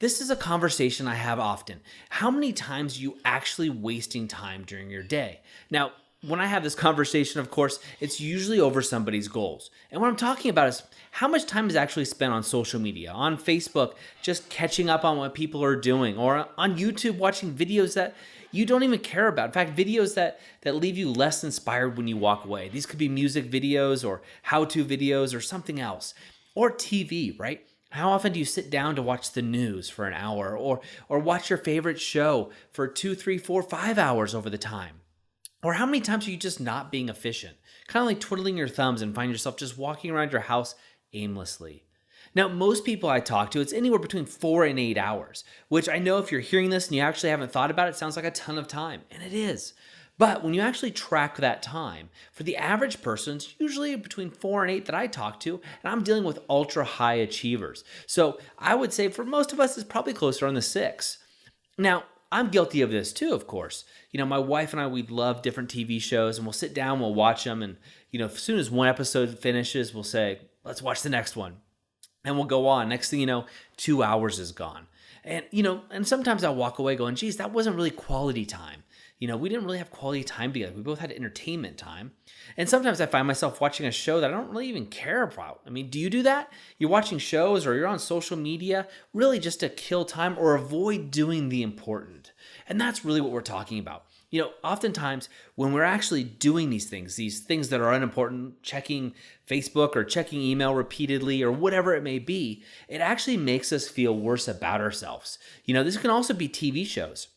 This is a conversation I have often. How many times are you actually wasting time during your day? Now, when I have this conversation, of course, it's usually over somebody's goals. And what I'm talking about is how much time is actually spent on social media, on Facebook, just catching up on what people are doing, or on YouTube watching videos that you don't even care about. In fact, videos that leave you less inspired when you walk away. These could be music videos or how-to videos or something else. Or TV, right? How often do you sit down to watch the news for an hour or watch your favorite show for 2, 3, 4, 5 hours over the time? Or how many times are you just not being efficient? Kind of like twiddling your thumbs and find yourself just walking around your house aimlessly. Now, most people I talk to, it's anywhere between 4 and 8 hours, which I know if you're hearing this and you actually haven't thought about it, sounds like a ton of time, and it is. But when you actually track that time, for the average person, it's usually between 4 and 8 that I talk to, and I'm dealing with ultra high achievers. So I would say for most of us, it's probably closer on the 6. Now, I'm guilty of this too, of course. My wife and I, we love different TV shows, and we'll sit down, we'll watch them, and as soon as one episode finishes, we'll say, let's watch the next one. And we'll go on. Next thing you know, 2 hours is gone. And, and sometimes I'll walk away going, geez, that wasn't really quality time. We didn't really have quality time together. We both had entertainment time. And sometimes I find myself watching a show that I don't really even care about. I mean, do you do that? You're watching shows or you're on social media really just to kill time or avoid doing the important. And that's really what we're talking about. Oftentimes when we're actually doing these things that are unimportant, checking Facebook or checking email repeatedly or whatever it may be, it actually makes us feel worse about ourselves. This can also be TV shows.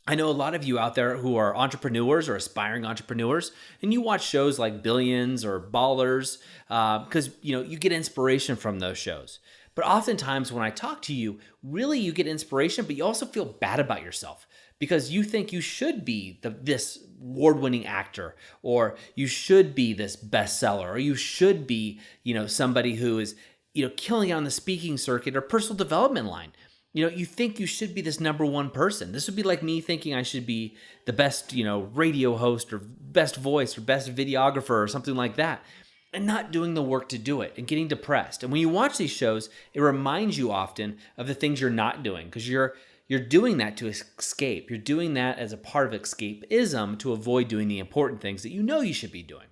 I know a lot of you out there who are entrepreneurs or aspiring entrepreneurs, and you watch shows like Billions or Ballers because you get inspiration from those shows. But oftentimes when I talk to you, really you get inspiration, but you also feel bad about yourself because you think you should be this award-winning actor, or you should be this bestseller, or you should be somebody who is killing it on the speaking circuit or personal development line. You think you should be this number one person. This would be like me thinking I should be the best, radio host or best voice or best videographer or something like that, and not doing the work to do it and getting depressed. And when you watch these shows, it reminds you often of the things you're not doing because you're doing that to escape. You're doing that as a part of escapism to avoid doing the important things that you should be doing.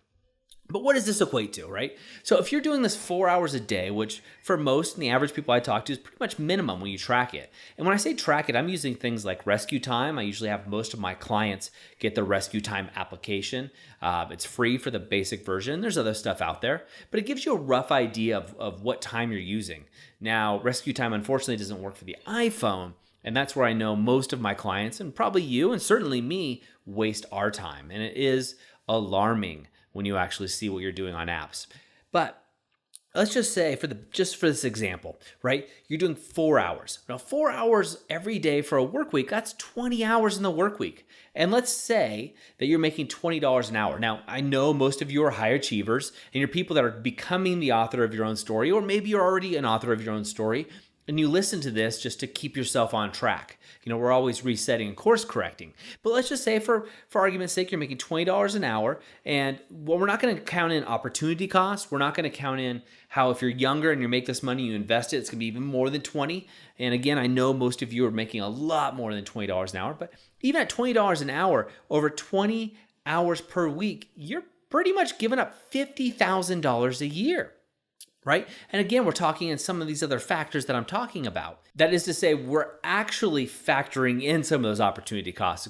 But what does this equate to, right? So if you're doing this 4 hours a day, which for most and the average people I talk to is pretty much minimum when you track it. And when I say track it, I'm using things like Rescue Time. I usually have most of my clients get the Rescue Time application. It's free for the basic version. There's other stuff out there, but it gives you a rough idea of what time you're using. Now, Rescue Time unfortunately doesn't work for the iPhone, and that's where I know most of my clients, and probably you, and certainly me, waste our time. And it is alarming when you actually see what you're doing on apps. But let's just say for this example, right? You're doing 4 hours. Now, 4 hours every day for a work week, that's 20 hours in the work week. And let's say that you're making $20 an hour. Now, I know most of you are high achievers and you're people that are becoming the author of your own story, or maybe you're already an author of your own story and you listen to this just to keep yourself on track. We're always resetting and course correcting. But let's just say for argument's sake, you're making $20 an hour. And we're not going to count in opportunity costs. We're not going to count in how if you're younger and you make this money, you invest it, it's going to be even more than 20. And again, I know most of you are making a lot more than $20 an hour. But even at $20 an hour, over 20 hours per week, you're pretty much giving up $50,000 a year. Right? And again, we're talking in some of these other factors that I'm talking about. That is to say, we're actually factoring in some of those opportunity costs.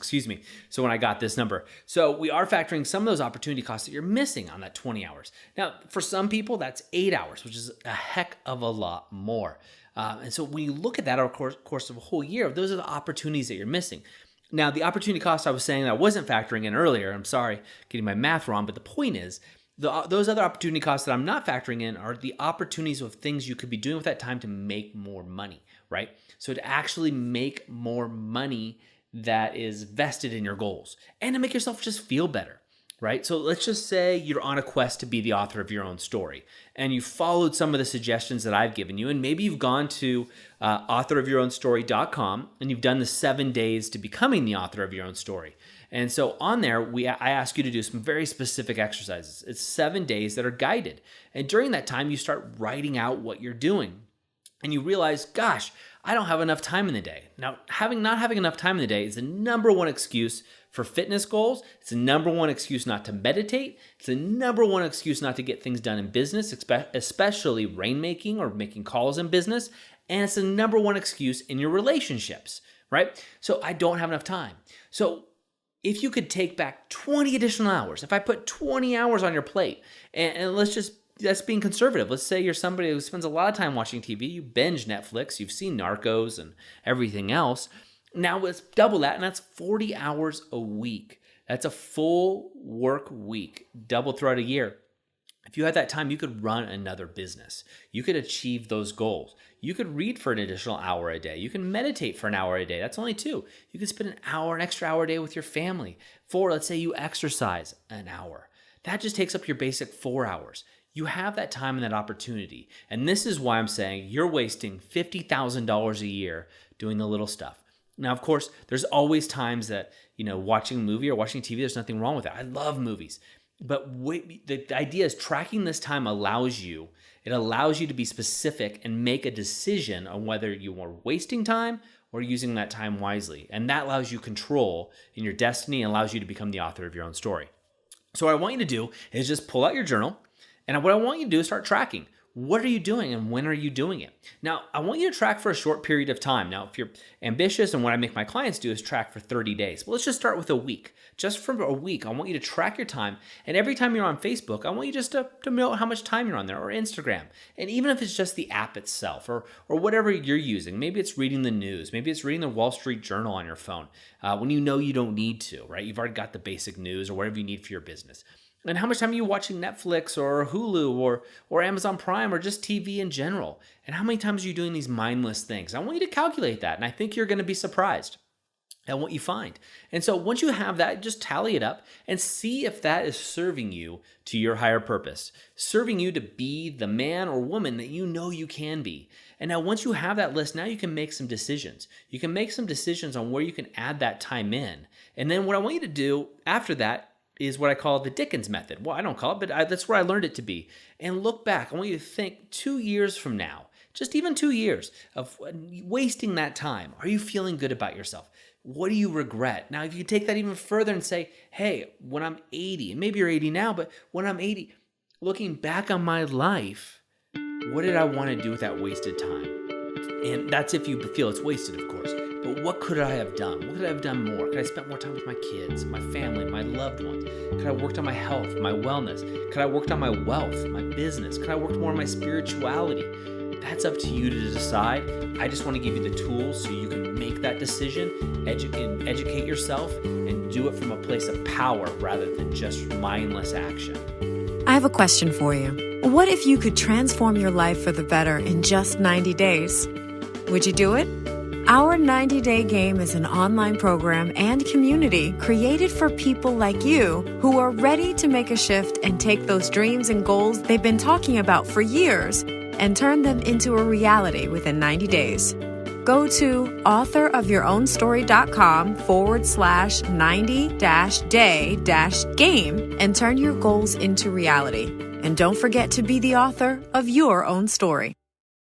So when I got this number. So we are factoring some of those opportunity costs that you're missing on that 20 hours. Now, for some people, that's 8 hours, which is a heck of a lot more. And so when you look at that over the course of a whole year, those are the opportunities that you're missing. Now, the opportunity costs I was saying that I wasn't factoring in earlier, I'm sorry, getting my math wrong, but the point is, those other opportunity costs that I'm not factoring in are the opportunities of things you could be doing with that time to make more money, right? So to actually make more money that is vested in your goals and to make yourself just feel better, right? So let's just say you're on a quest to be the author of your own story and you followed some of the suggestions that I've given you, and maybe you've gone to authorofyourownstory.com and you've done the 7 days to becoming the author of your own story. And so on there, I ask you to do some very specific exercises. It's 7 days that are guided. And during that time, you start writing out what you're doing. and you realize, gosh, I don't have enough time in the day. Now, not having enough time in the day is the number one excuse for fitness goals. It's the number one excuse not to meditate. It's the number one excuse not to get things done in business, especially rainmaking or making calls in business. And it's the number one excuse in your relationships, right? So I don't have enough time. So if you could take back 20 additional hours, if I put 20 hours on your plate, and that's being conservative. Let's say you're somebody who spends a lot of time watching TV, you binge Netflix, you've seen Narcos and everything else. Now let's double that, and that's 40 hours a week. That's a full work week, double throughout a year. If you had that time, you could run another business. You could achieve those goals. You could read for an additional hour a day. You can meditate for an hour a day. That's only 2. You can spend an extra hour a day with your family. 4, let's say you exercise an hour. That just takes up your basic 4 hours. You have that time and that opportunity. And this is why I'm saying you're wasting $50,000 a year doing the little stuff. Now, of course, there's always times that, watching a movie or watching TV, there's nothing wrong with that. I love movies. But the idea is tracking this time allows you to be specific and make a decision on whether you are wasting time or using that time wisely. And that allows you control in your destiny and allows you to become the author of your own story. So what I want you to do is just pull out your journal. And what I want you to do is start tracking. What are you doing and when are you doing it? Now, I want you to track for a short period of time. Now, if you're ambitious, and what I make my clients do is track for 30 days. Well, let's just start with a week. Just for a week, I want you to track your time. And every time you're on Facebook, I want you just to know how much time you're on there, or Instagram. And even if it's just the app itself or whatever you're using, maybe it's reading the news, maybe it's reading the Wall Street Journal on your phone when you know you don't need to, right? You've already got the basic news or whatever you need for your business. And how much time are you watching Netflix or Hulu or Amazon Prime or just TV in general? And how many times are you doing these mindless things? I want you to calculate that, and I think you're going to be surprised at what you find. And so once you have that, just tally it up and see if that is serving you to your higher purpose, serving you to be the man or woman that you know you can be. And now once you have that list, now you can make some decisions. You can make some decisions on where you can add that time in. And then what I want you to do after that is what I call the Dickens method. Well, I don't call it, but that's where I learned it to be. And look back. I want you to think 2 years from now, just even 2 years of wasting that time. Are you feeling good about yourself? What do you regret? Now, if you take that even further and say, hey, when I'm 80, and maybe you're 80 now, but when I'm 80, looking back on my life, what did I want to do with that wasted time? And that's if you feel it's wasted, of course. But what could I have done? What could I have done more? Could I have spent more time with my kids, my family, my loved ones? Could I have worked on my health, my wellness? Could I have worked on my wealth, my business? Could I have worked more on my spirituality? That's up to you to decide. I just want to give you the tools so you can make that decision, educate yourself, and do it from a place of power rather than just mindless action. I have a question for you. What if you could transform your life for the better in just 90 days? Would you do it? Our 90-Day Game is an online program and community created for people like you who are ready to make a shift and take those dreams and goals they've been talking about for years and turn them into a reality within 90 days. Go to authorofyourownstory.com/90-day-game and turn your goals into reality. And don't forget to be the author of your own story.